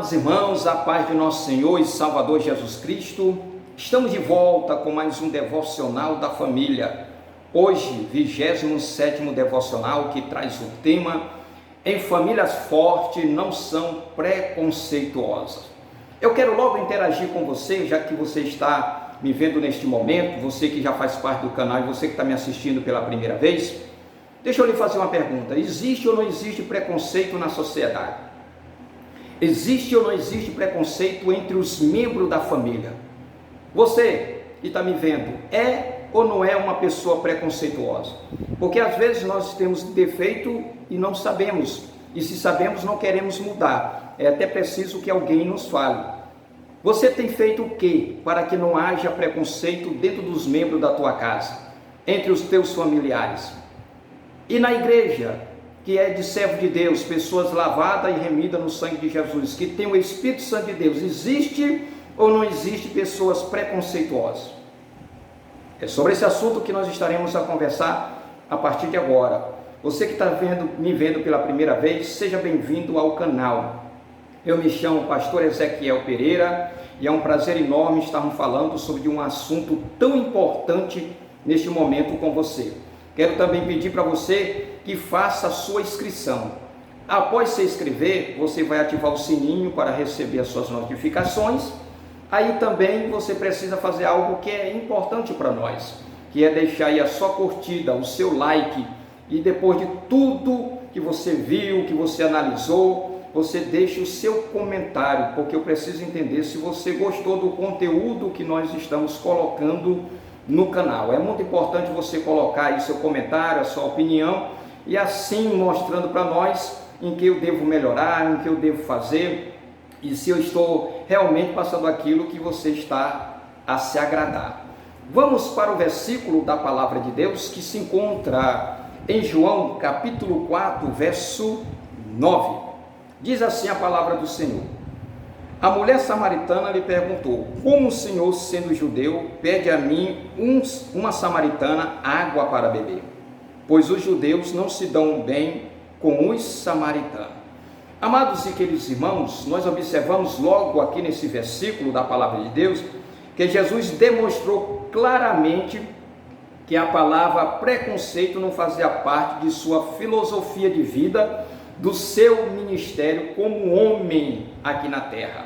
Amados irmãos, a paz de nosso Senhor e Salvador Jesus Cristo, estamos de volta com mais um devocional da família. Hoje, 27º devocional que traz o tema: em famílias fortes não são preconceituosas. Eu quero logo interagir com você, já que você está me vendo neste momento, você que já faz parte do canal e você que está me assistindo pela primeira vez. Deixa eu lhe fazer uma pergunta: existe ou não existe preconceito na sociedade? Existe ou não existe preconceito entre os membros da família? Você que está me vendo, é ou não é uma pessoa preconceituosa? Porque às vezes nós temos defeito e não sabemos, e se sabemos não queremos mudar. É até preciso que alguém nos fale. Você tem feito o que para que não haja preconceito dentro dos membros da tua casa, entre os teus familiares? E na igreja, que é de servo de Deus, pessoas lavadas e remidas no sangue de Jesus, que tem o Espírito Santo de Deus, existe ou não existe pessoas preconceituosas? É sobre esse assunto que nós estaremos a conversar a partir de agora. Você que está me vendo pela primeira vez, seja bem-vindo ao canal. Eu me chamo Pastor Ezequiel Pereira e é um prazer enorme estarmos falando sobre um assunto tão importante neste momento com você. Quero também pedir para você que faça a sua inscrição. Após se inscrever, você vai ativar o sininho para receber as suas notificações. Aí também você precisa fazer algo que é importante para nós, que é deixar aí a sua curtida, o seu like, e depois de tudo que você viu, que você analisou, você deixa o seu comentário, porque eu preciso entender se você gostou do conteúdo que nós estamos colocando no canal. É muito importante você colocar aí seu comentário, a sua opinião, e assim mostrando para nós em que eu devo melhorar, em que eu devo fazer, e se eu estou realmente passando aquilo que você está a se agradar. Vamos para o versículo da palavra de Deus que se encontra em João capítulo 4, verso 9. Diz assim a palavra do Senhor: a mulher samaritana lhe perguntou: como o Senhor, sendo judeu, pede a mim, uma samaritana, água para beber? Pois os judeus não se dão bem com os samaritanos. Amados e queridos irmãos, nós observamos logo aqui nesse versículo da palavra de Deus que Jesus demonstrou claramente que a palavra preconceito não fazia parte de sua filosofia de vida, do seu ministério como homem aqui na terra.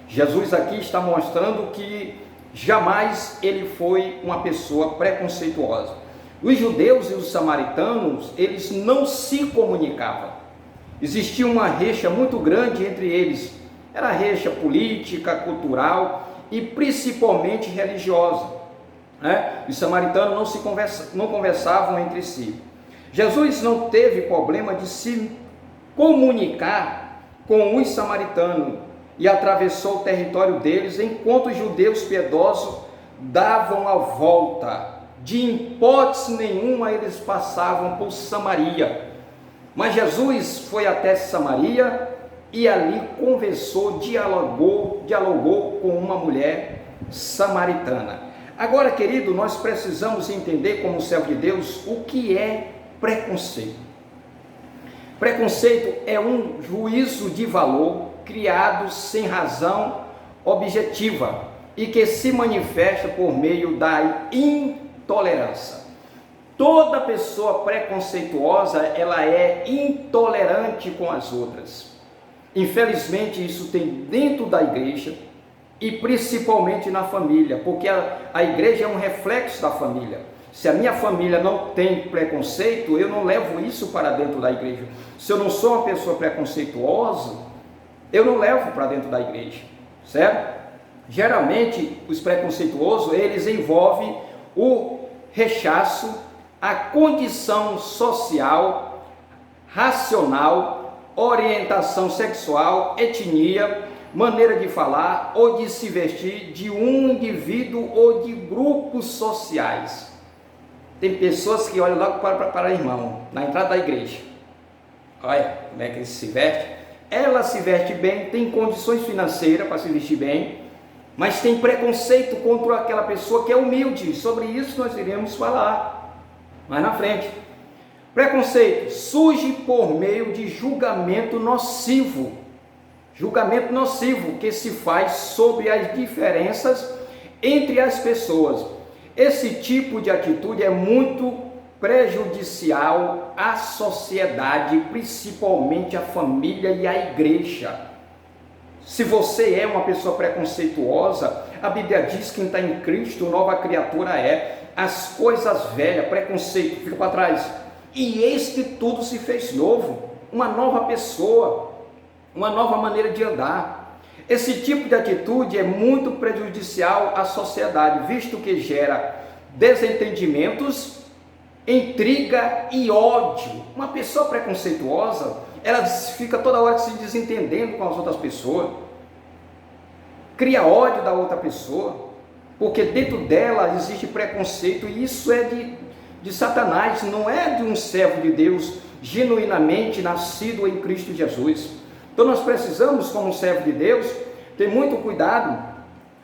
Jesus aqui está mostrando que jamais ele foi uma pessoa preconceituosa. Os judeus e os samaritanos, eles não se comunicavam. Existia uma rixa muito grande entre eles. Era rixa política, cultural e principalmente religiosa, né? Os samaritanos não conversavam entre si. Jesus não teve problema de se comunicar com os samaritanos e atravessou o território deles, enquanto os judeus piedosos davam a volta. De hipótese nenhuma eles passavam por Samaria. Mas Jesus foi até Samaria e ali conversou, dialogou com uma mulher samaritana. Agora, querido, nós precisamos entender, como servo de Deus, o que é preconceito. Preconceito é um juízo de valor criado sem razão objetiva e que se manifesta por meio da intolerância. Toda pessoa preconceituosa, ela é intolerante com as outras. Infelizmente, isso tem dentro da igreja e principalmente na família, porque a igreja é um reflexo da família. Se a minha família não tem preconceito, eu não levo isso para dentro da igreja. Se eu não sou uma pessoa preconceituosa, eu não levo para dentro da igreja, certo? Geralmente, os preconceituosos, eles envolvem o rechaço, a condição social, racional, orientação sexual, etnia, maneira de falar ou de se vestir de um indivíduo ou de grupos sociais. Tem pessoas que olham logo para irmão, na entrada da igreja. Olha como é que ele se veste. Ela se veste bem, tem condições financeiras para se vestir bem, mas tem preconceito contra aquela pessoa que é humilde. Sobre isso nós iremos falar mais na frente. Preconceito surge por meio de julgamento nocivo Julgamento nocivo que se faz sobre as diferenças entre as pessoas. Esse tipo de atitude é muito prejudicial à sociedade, principalmente à família e à igreja. Se você é uma pessoa preconceituosa, a Bíblia diz que quem está em Cristo, nova criatura é. As coisas velhas, preconceito, fica para trás. E eis que tudo se fez novo, uma nova pessoa, uma nova maneira de andar. Esse tipo de atitude é muito prejudicial à sociedade, visto que gera desentendimentos, intriga e ódio. Uma pessoa preconceituosa, ela fica toda hora se desentendendo com as outras pessoas, cria ódio da outra pessoa, porque dentro dela existe preconceito, e isso é de Satanás, não é de um servo de Deus genuinamente nascido em Cristo Jesus. Então nós precisamos, como servo de Deus, ter muito cuidado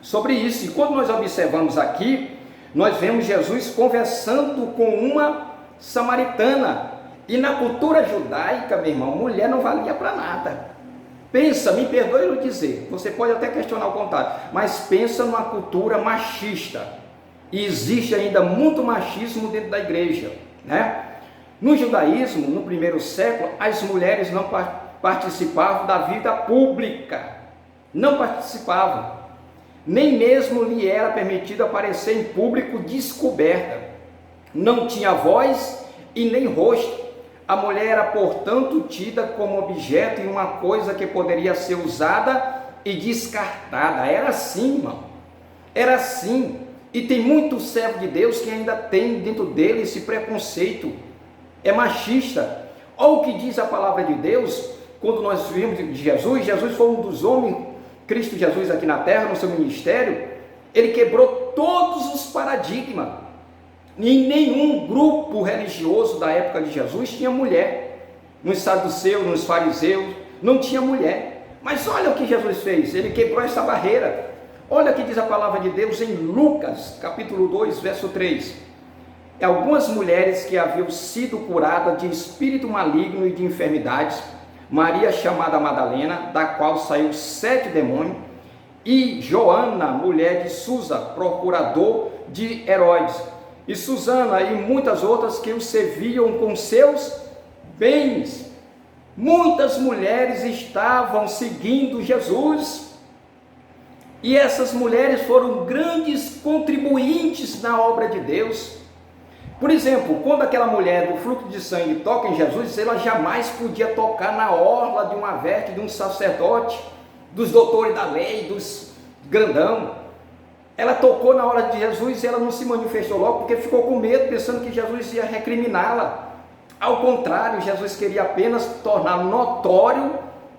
sobre isso. E quando nós observamos aqui, nós vemos Jesus conversando com uma samaritana. E na cultura judaica, meu irmão, mulher não valia para nada. Pensa, me perdoe eu dizer, você pode até questionar o contrário, mas pensa numa cultura machista. E existe ainda muito machismo dentro da igreja, né? No judaísmo, no primeiro século, as mulheres não participavam da vida pública, não participavam, nem mesmo lhe era permitido aparecer em público descoberta, não tinha voz e nem rosto. A mulher era, portanto, tida como objeto e uma coisa que poderia ser usada e descartada. Era assim, irmão, era assim. E tem muito servo de Deus que ainda tem dentro dele esse preconceito, é machista. Olha o que diz a palavra de Deus, quando nós vimos de Jesus. Jesus foi um dos homens, Cristo Jesus aqui na terra, no seu ministério, ele quebrou todos os paradigmas. Em nenhum grupo religioso da época de Jesus tinha mulher. Nos saduceus, nos fariseus, não tinha mulher. Mas olha o que Jesus fez, ele quebrou essa barreira. Olha o que diz a palavra de Deus em Lucas, capítulo 2, verso 3. Algumas mulheres que haviam sido curadas de espírito maligno e de enfermidades, Maria chamada Madalena, da qual saiu 7 demônios, e Joana, mulher de Susa, procurador de Herodes, e Susana e muitas outras que o serviam com seus bens. Muitas mulheres estavam seguindo Jesus. E essas mulheres foram grandes contribuintes na obra de Deus. Por exemplo, quando aquela mulher do fluxo de sangue toca em Jesus, ela jamais podia tocar na orla de uma veste de um sacerdote, dos doutores da lei, dos grandão. Ela tocou na hora de Jesus e ela não se manifestou logo, porque ficou com medo, pensando que Jesus ia recriminá-la. Ao contrário, Jesus queria apenas tornar notório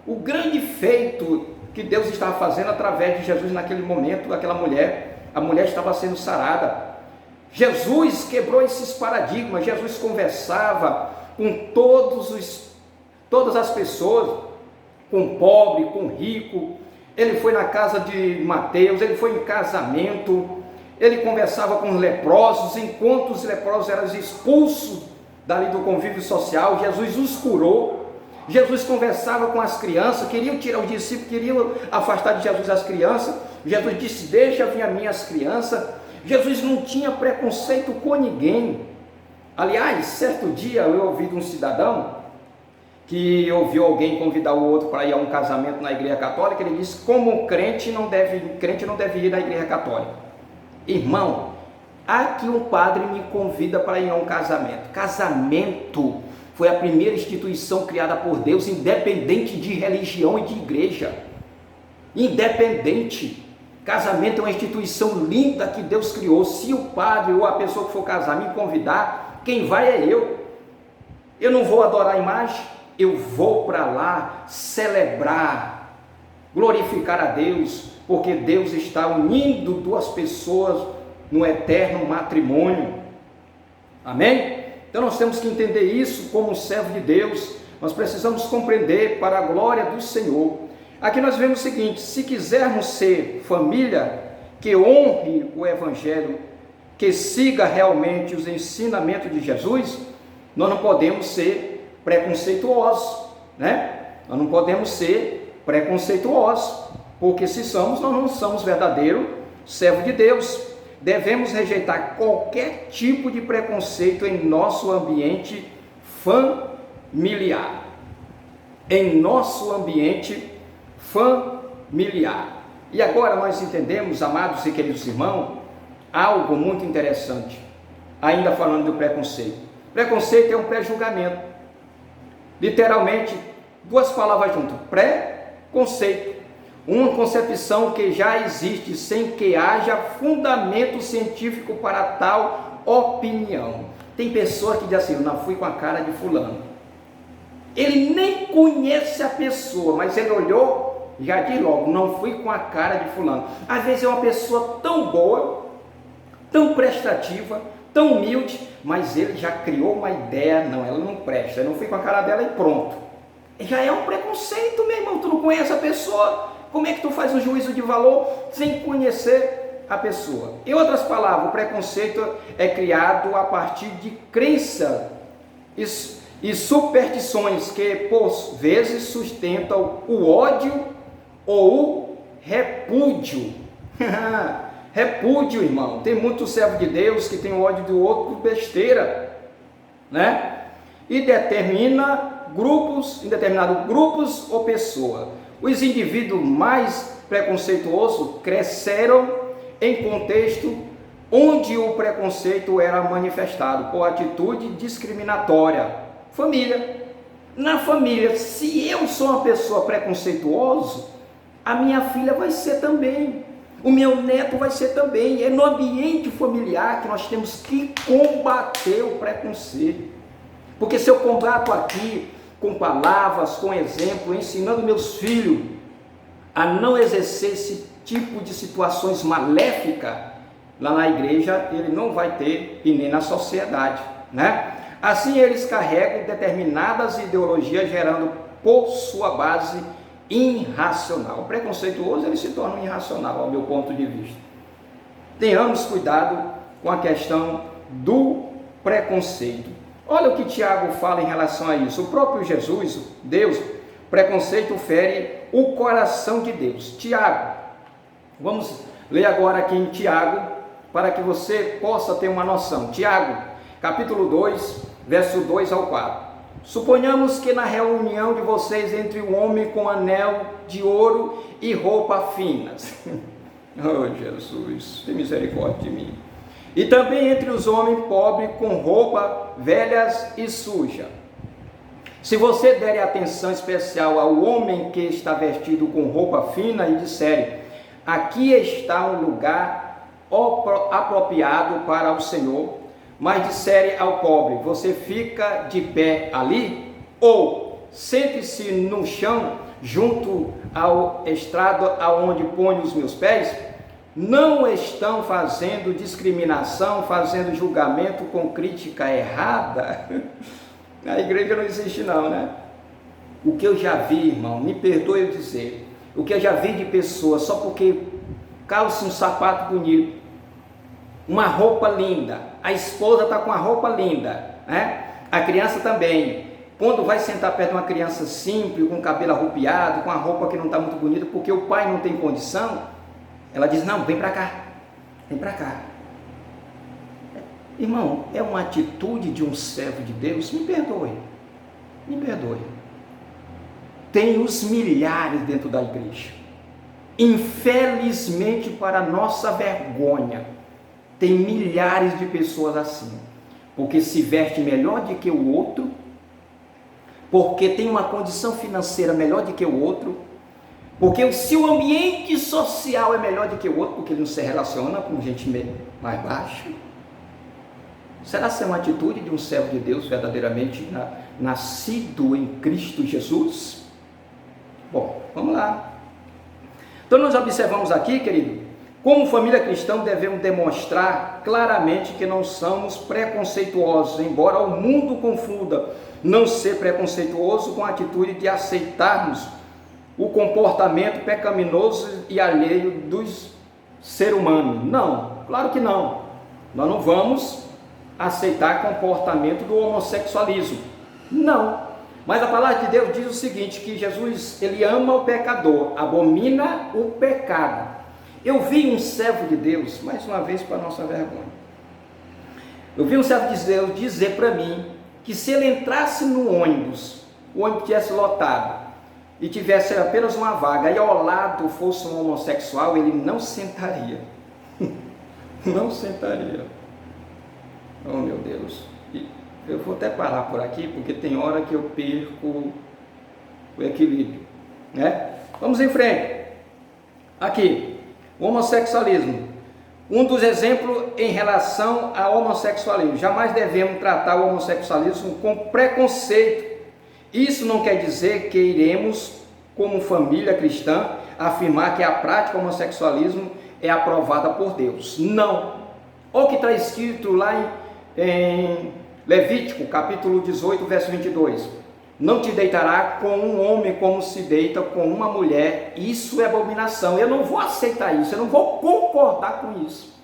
o grande feito que Deus estava fazendo através de Jesus naquele momento. Aquela mulher, a mulher estava sendo sarada. Jesus quebrou esses paradigmas. Jesus conversava com todas as pessoas, com pobre, com rico. Ele foi na casa de Mateus, ele foi em casamento, ele conversava com os leprosos. Enquanto os leprosos eram expulsos dali do convívio social, Jesus os curou. Jesus conversava com as crianças, queriam tirar os discípulos, queriam afastar de Jesus as crianças. Jesus disse: deixa vir a mim as crianças. Jesus não tinha preconceito com ninguém. Aliás, certo dia eu ouvi de um cidadão que ouviu alguém convidar o outro para ir a um casamento na igreja católica. Ele disse: como crente não deve ir na igreja católica. Irmão, aqui um padre me convida para ir a um casamento. Casamento foi a primeira instituição criada por Deus, independente de religião e de igreja. Independente. Casamento é uma instituição linda que Deus criou. Se o padre ou a pessoa que for casar me convidar, quem vai é eu. Eu não vou adorar a imagem, eu vou para lá celebrar, glorificar a Deus, porque Deus está unindo duas pessoas no eterno matrimônio. Amém? Então nós temos que entender isso como servo de Deus. Nós precisamos compreender para a glória do Senhor. Aqui nós vemos o seguinte: se quisermos ser família que honre o Evangelho, que siga realmente os ensinamentos de Jesus, nós não podemos ser preconceituosos, né? Nós não podemos ser preconceituosos, porque se somos, nós não somos verdadeiro servo de Deus. Devemos rejeitar qualquer tipo de preconceito em nosso ambiente familiar. Em nosso ambiente familiar. E agora nós entendemos, amados e queridos irmãos, algo muito interessante, ainda falando do preconceito. Preconceito é um pré-julgamento. Literalmente, duas palavras juntas, pré-conceito. Uma concepção que já existe sem que haja fundamento científico para tal opinião. Tem pessoa que diz assim, eu não fui com a cara de fulano. Ele nem conhece a pessoa, mas ele olhou, já diz logo, não fui com a cara de fulano. Às vezes é uma pessoa tão boa, tão prestativa, tão humilde, mas ele já criou uma ideia, não, ela não presta, eu não fui com a cara dela e pronto. Já é um preconceito, meu irmão, tu não conhece a pessoa, como é que tu faz um juízo de valor sem conhecer a pessoa? Em outras palavras, o preconceito é criado a partir de crença e superstições que, por vezes, sustentam o ódio ou o repúdio. Repúdio, irmão. Tem muito servo de Deus que tem ódio do outro por besteira, né? E determinados grupos ou pessoas. Os indivíduos mais preconceituosos cresceram em contexto onde o preconceito era manifestado por atitude discriminatória. Família. Na família, se eu sou uma pessoa preconceituosa, a minha filha vai ser também. O meu neto vai ser também. É no ambiente familiar que nós temos que combater o preconceito. Porque se eu combato aqui com palavras, com exemplo, ensinando meus filhos a não exercer esse tipo de situações maléficas, lá na igreja ele não vai ter e nem na sociedade, né? Assim eles carregam determinadas ideologias gerando por sua base irracional. O preconceituoso ele se torna irracional, ao meu ponto de vista. Tenhamos cuidado com a questão do preconceito. Olha o que Tiago fala em relação a isso. O próprio Jesus, Deus, preconceito fere o coração de Deus. Tiago, vamos ler agora aqui em Tiago, para que você possa ter uma noção. Tiago, capítulo 2, verso 2 ao 4. Suponhamos que na reunião de vocês entre um homem com anel de ouro e roupas finas. Oh Jesus, tem misericórdia de mim. E também entre os homens pobres com roupas velhas e sujas. Se você der atenção especial ao homem que está vestido com roupa fina e disser, aqui está um lugar apropriado para o Senhor, mas disser ao pobre, você fica de pé ali, ou sente-se no chão, junto ao estrado aonde ponho os meus pés, não estão fazendo discriminação, fazendo julgamento com crítica errada. A igreja não existe não, né? O que eu já vi, irmão, me perdoe eu dizer, o que eu já vi de pessoas, só porque calça um sapato bonito, uma roupa linda, a esposa está com a roupa linda, né? A criança também, quando vai sentar perto de uma criança simples, com o cabelo arrupiado, com a roupa que não está muito bonita, porque o pai não tem condição, ela diz, não, vem para cá, vem para cá. Irmão, é uma atitude de um servo de Deus, me perdoe, me perdoe. Tem os milhares dentro da igreja, infelizmente para nossa vergonha, tem milhares de pessoas assim, porque se veste melhor do que o outro, porque tem uma condição financeira melhor do que o outro, porque o seu ambiente social é melhor do que o outro, porque ele não se relaciona com gente mais baixa. Será ser uma atitude de um servo de Deus verdadeiramente nascido em Cristo Jesus? Bom, vamos lá. Então nós observamos aqui, querido, como família cristã devemos demonstrar claramente que não somos preconceituosos, embora o mundo confunda não ser preconceituoso com a atitude de aceitarmos o comportamento pecaminoso e alheio dos seres humanos. Não, claro que não. Nós não vamos aceitar comportamento do homossexualismo. Não. Mas a palavra de Deus diz o seguinte, que Jesus, ele ama o pecador, abomina o pecado. Eu vi um servo de Deus, mais uma vez para nossa vergonha, eu vi um servo de Deus dizer para mim, que se ele entrasse no ônibus, o ônibus tivesse lotado, e tivesse apenas uma vaga, e ao lado fosse um homossexual, ele não sentaria. Não sentaria. Oh meu Deus. Eu vou até parar por aqui, porque tem hora que eu perco o equilíbrio, né? Vamos em frente. Aqui, o homossexualismo. Um dos exemplos em relação ao homossexualismo. Jamais devemos tratar o homossexualismo com preconceito. Isso não quer dizer que iremos, como família cristã, afirmar que a prática do homossexualismo é aprovada por Deus. Não. Olha o que está escrito lá em Levítico, capítulo 18, verso 22. Não te deitará com um homem como se deita com uma mulher. Isso é abominação. Eu não vou aceitar isso, eu não vou concordar com isso.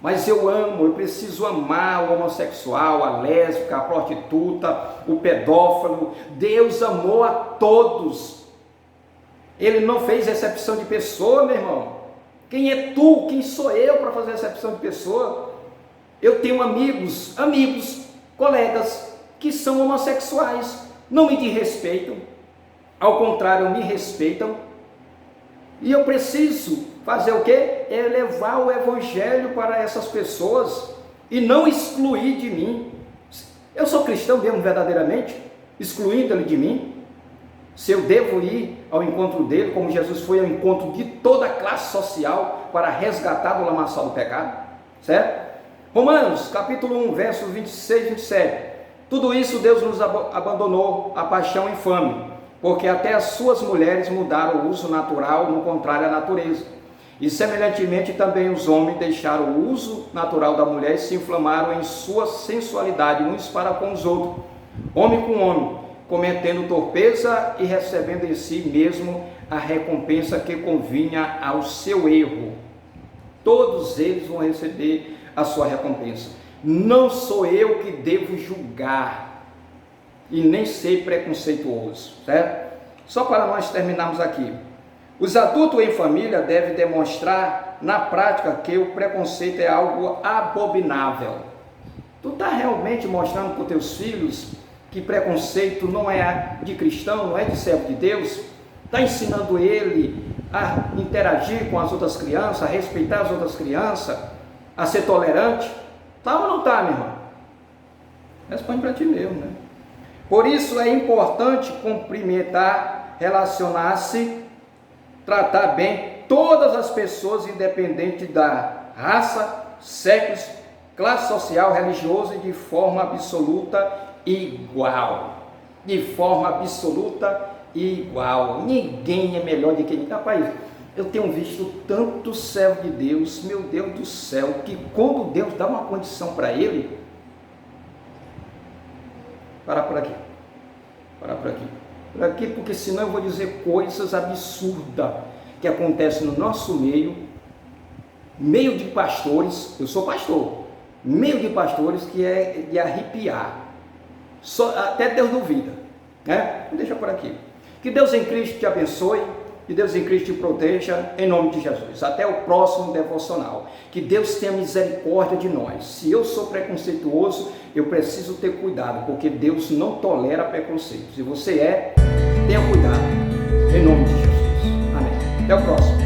Mas eu amo, eu preciso amar o homossexual, a lésbica, a prostituta, o pedófilo. Deus amou a todos. Ele não fez exceção de pessoa, meu irmão. Quem é tu? Quem sou eu para fazer exceção de pessoa? Eu tenho amigos, colegas que são homossexuais. Não me desrespeitam, ao contrário, me respeitam. E eu preciso fazer o quê? É levar o evangelho para essas pessoas e não excluir de mim. Eu sou cristão mesmo verdadeiramente, excluindo ele de mim. Se eu devo ir ao encontro dele, como Jesus foi ao encontro de toda a classe social para resgatar do lamaçal do pecado, certo? Romanos, capítulo 1, versos 26 e 27. Tudo isso Deus nos abandonou a paixão infame, porque até as suas mulheres mudaram o uso natural no contrário à natureza. E semelhantemente também os homens deixaram o uso natural da mulher e se inflamaram em sua sensualidade uns para com os outros, homem com homem, cometendo torpeza e recebendo em si mesmo a recompensa que convinha ao seu erro. Todos eles vão receber a sua recompensa. Não sou eu que devo julgar e nem ser preconceituoso, certo? Só para nós terminarmos aqui. Os adultos em família devem demonstrar na prática que o preconceito é algo abominável. Tu está realmente mostrando para os teus filhos que preconceito não é de cristão, não é de servo de Deus? Está ensinando ele a interagir com as outras crianças, a respeitar as outras crianças, a ser tolerante? Tá ou não tá, meu irmão? Responde para ti mesmo, né? Por isso é importante cumprimentar, relacionar-se, tratar bem todas as pessoas, independente da raça, sexo, classe social, religiosa, e de forma absoluta igual. De forma absoluta igual. Ninguém é melhor do que ninguém. Rapaz, eu tenho visto tanto servo de Deus, meu Deus do céu, que quando Deus dá uma condição para ele, parar por aqui, porque senão eu vou dizer coisas absurdas que acontecem no nosso meio de pastores. Eu sou pastor, meio de pastores, que é de arrepiar, até Deus duvida, né? Deixa por aqui. Que Deus em Cristo te abençoe, que Deus em Cristo te proteja, em nome de Jesus. Até o próximo devocional. Que Deus tenha misericórdia de nós. Se eu sou preconceituoso, eu preciso ter cuidado, porque Deus não tolera preconceito. Se você tenha cuidado, em nome de Jesus. Amém. Até o próximo.